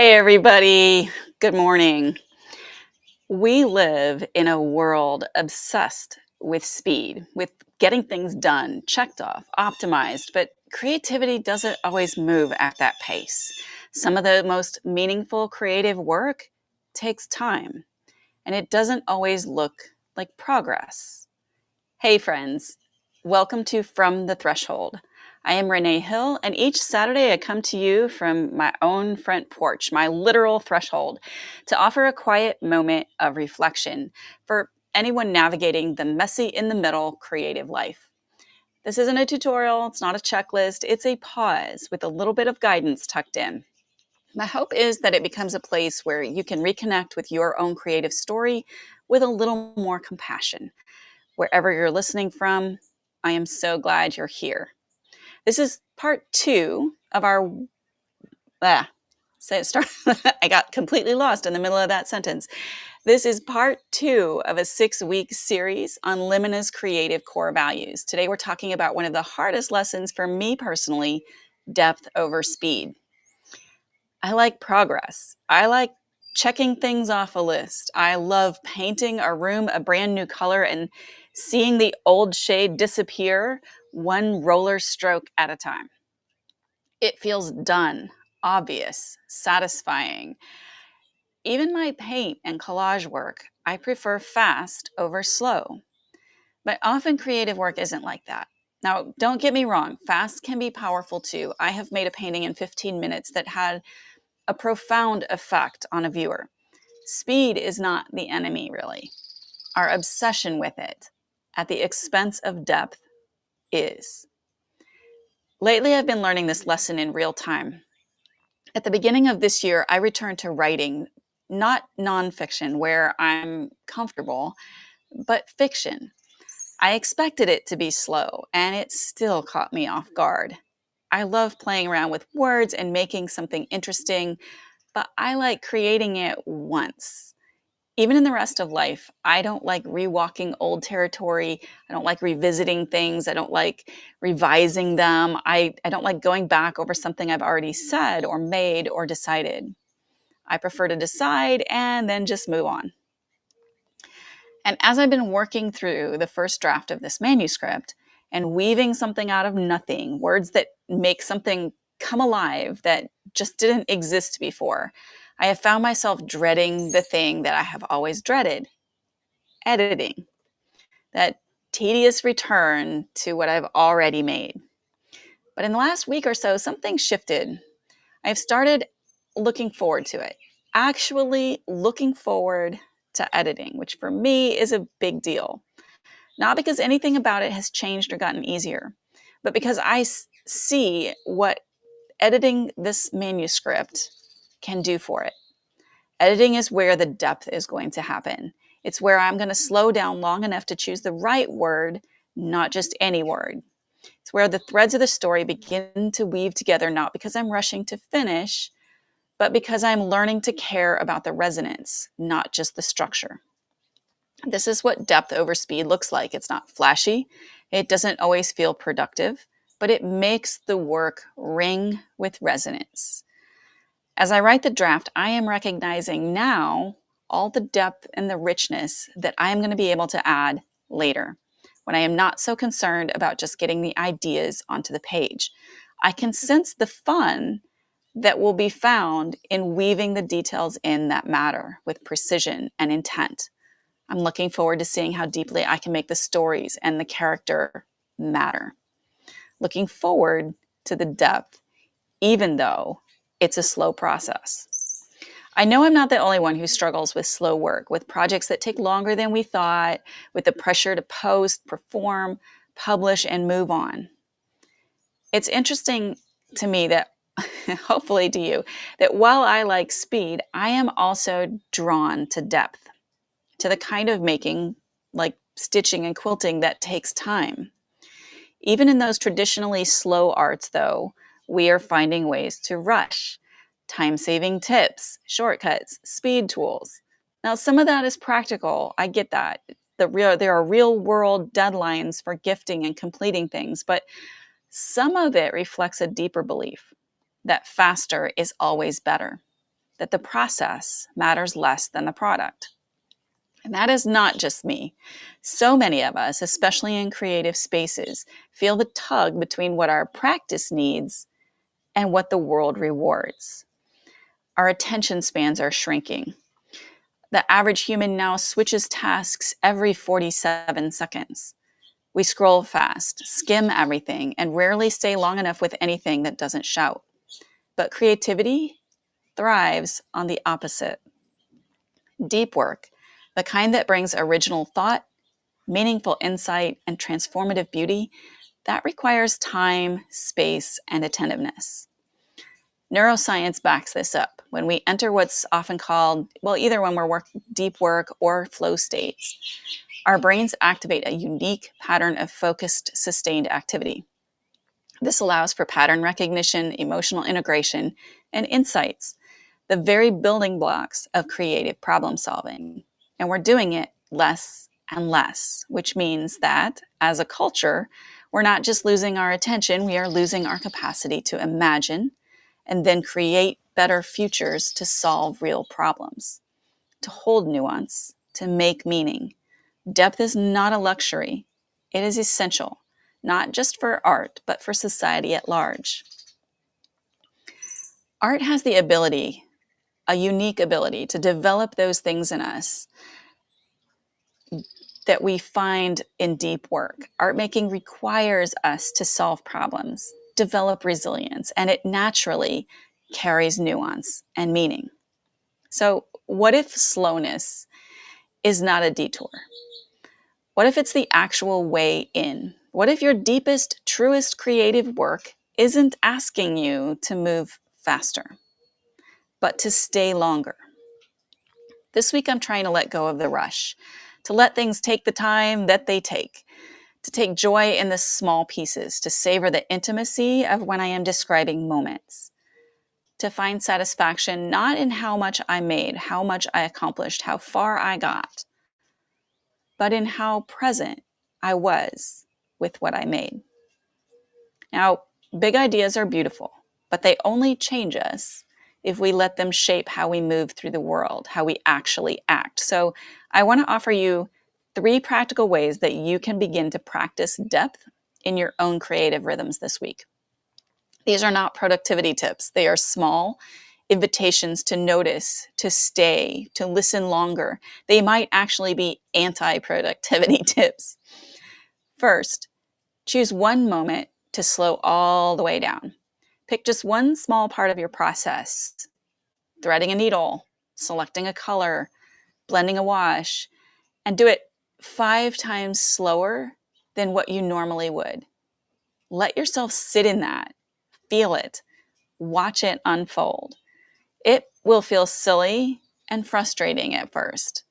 Hey, everybody. Good morning. We live in a world obsessed with speed, with getting things done, checked off, optimized, but creativity doesn't always move at that pace. Some of the most meaningful creative work takes time, and it doesn't always look like progress. Hey, friends. Welcome to From the Threshold. I am Renee Hill, and each Saturday I come to you from my own front porch, my literal threshold, to offer a quiet moment of reflection for anyone navigating the messy in the middle creative life. This isn't a tutorial, it's not a checklist, it's a pause with a little bit of guidance tucked in. My hope is that it becomes a place where you can reconnect with your own creative story with a little more compassion. Wherever you're listening from, I am so glad you're here. This is part two of our say it start. I got completely lost in the middle of that sentence. This is part two of a 6-week series on Limina's creative core values. Today we're talking about one of the hardest lessons for me personally, depth over speed. I like progress. I like checking things off a list. I love painting a room a brand new color and seeing the old shade disappear one roller stroke at a time. It feels done, obvious, satisfying. Even my paint and collage work, I prefer fast over slow. But often creative work isn't like that. Now, don't get me wrong, fast can be powerful too. I have made a painting in 15 minutes that had a profound effect on a viewer. Speed is not the enemy, really. Our obsession with it, at the expense of depth, is. Lately, I've been learning this lesson in real time. At the beginning of this year, I returned to writing, not nonfiction, where I'm comfortable, but fiction. I expected it to be slow, and it still caught me off guard. I love playing around with words and making something interesting, but I like creating it once. Even in the rest of life, I don't like rewalking old territory. I don't like revisiting things. I don't like revising them. I don't like going back over something I've already said or made or decided. I prefer to decide and then just move on. And as I've been working through the first draft of this manuscript and weaving something out of nothing, words that make something come alive that just didn't exist before, I have found myself dreading the thing that I have always dreaded: editing, that tedious return to what I've already made. But in the last week or so, something shifted. I've started looking forward to it, actually looking forward to editing, which for me is a big deal. Not because anything about it has changed or gotten easier, but because I see what editing this manuscript can do for it. Editing is where the depth is going to happen. It's where I'm going to slow down long enough to choose the right word, not just any word. It's where the threads of the story begin to weave together, not because I'm rushing to finish, but because I'm learning to care about the resonance, not just the structure. This is what depth over speed looks like. It's not flashy. It doesn't always feel productive, but it makes the work ring with resonance. As I write the draft, I am recognizing now all the depth and the richness that I am going to be able to add later, when I am not so concerned about just getting the ideas onto the page. I can sense the fun that will be found in weaving the details in that matter with precision and intent. I'm looking forward to seeing how deeply I can make the stories and the character matter. Looking forward to the depth, even though it's a slow process. I know I'm not the only one who struggles with slow work, with projects that take longer than we thought, with the pressure to post, perform, publish, and move on. It's interesting to me that, hopefully to you, that while I like speed, I am also drawn to depth, to the kind of making, like stitching and quilting, that takes time. Even in those traditionally slow arts, though, we are finding ways to rush. Time-saving tips, shortcuts, speed tools. Now, some of that is practical. I get that. There are real-world deadlines for gifting and completing things, but some of it reflects a deeper belief that faster is always better, that the process matters less than the product. And that is not just me. So many of us, especially in creative spaces, feel the tug between what our practice needs and what the world rewards. Our attention spans are shrinking. The average human now switches tasks every 47 seconds. We scroll fast, skim everything, and rarely stay long enough with anything that doesn't shout. But creativity thrives on the opposite. Deep work, the kind that brings original thought, meaningful insight, and transformative beauty, that requires time, space, and attentiveness. Neuroscience backs this up. When we enter what's often called, well, either when we're working deep work or flow states, our brains activate a unique pattern of focused, sustained activity. This allows for pattern recognition, emotional integration, and insights, the very building blocks of creative problem solving. And we're doing it less and less, which means that as a culture, we're not just losing our attention, we are losing our capacity to imagine and then create better futures to solve real problems, to hold nuance, to make meaning. Depth is not a luxury. It is essential, not just for art, but for society at large. Art has the ability, a unique ability, to develop those things in us that we find in deep work. Art making requires us to solve problems, develop resilience, and it naturally carries nuance and meaning. So, what if slowness is not a detour? What if it's the actual way in? What if your deepest, truest creative work isn't asking you to move faster, but to stay longer? This week, I'm trying to let go of the rush, to let things take the time that they take, to take joy in the small pieces, to savor the intimacy of when I am describing moments, to find satisfaction not in how much I made, how much I accomplished, how far I got, but in how present I was with what I made. Now, big ideas are beautiful, but they only change us if we let them shape how we move through the world, how we actually act. So I want to offer you 3 practical ways that you can begin to practice depth in your own creative rhythms this week. These are not productivity tips. They are small invitations to notice, to stay, to listen longer. They might actually be anti-productivity tips. First, choose one moment to slow all the way down. Pick just one small part of your process: threading a needle, selecting a color, blending a wash, and do it 5 times slower than what you normally would. Let yourself sit in that, feel it, watch it unfold. It will feel silly and frustrating at first,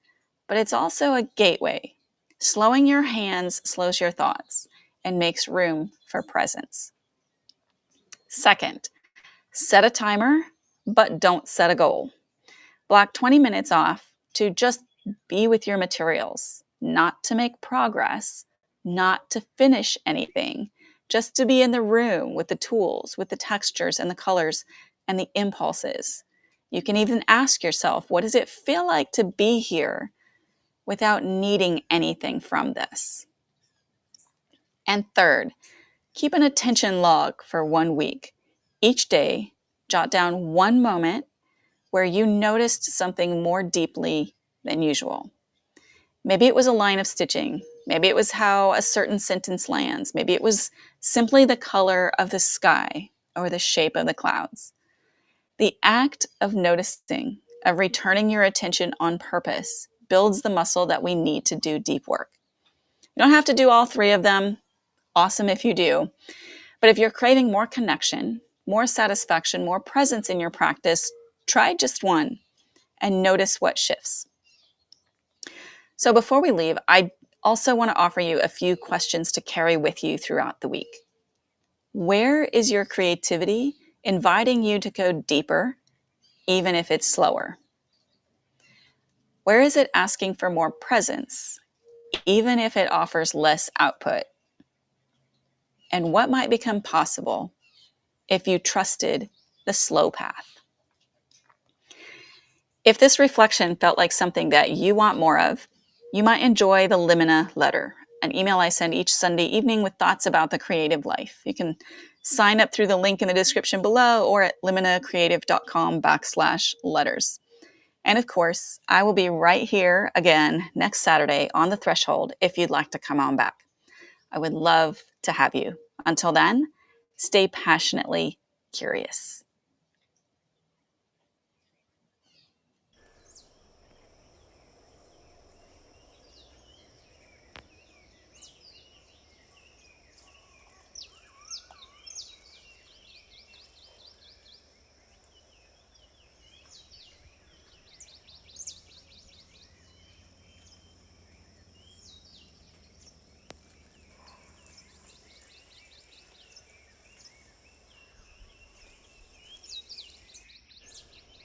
but it's also a gateway. Slowing your hands slows your thoughts and makes room for presence. Second, set a timer, but don't set a goal. Block 20 minutes off to just be with your materials, not to make progress, not to finish anything, just to be in the room with the tools, with the textures and the colors and the impulses. You can even ask yourself, what does it feel like to be here without needing anything from this? And third, keep an attention log for 1 week. Each day, jot down one moment where you noticed something more deeply than usual. Maybe it was a line of stitching. Maybe it was how a certain sentence lands. Maybe it was simply the color of the sky or the shape of the clouds. The act of noticing, of returning your attention on purpose, builds the muscle that we need to do deep work. You don't have to do all 3 of them. Awesome if you do. But if you're craving more connection, more satisfaction, more presence in your practice, try just one and notice what shifts. So before we leave, I also want to offer you a few questions to carry with you throughout the week. Where is your creativity inviting you to go deeper, even if it's slower? Where is it asking for more presence, even if it offers less output? And what might become possible if you trusted the slow path? If this reflection felt like something that you want more of, you might enjoy the Limina letter, an email I send each Sunday evening with thoughts about the creative life. You can sign up through the link in the description below or at liminacreative.com/letters. And of course, I will be right here again next Saturday on the threshold if you'd like to come on back. I would love to have you. Until then, stay passionately curious.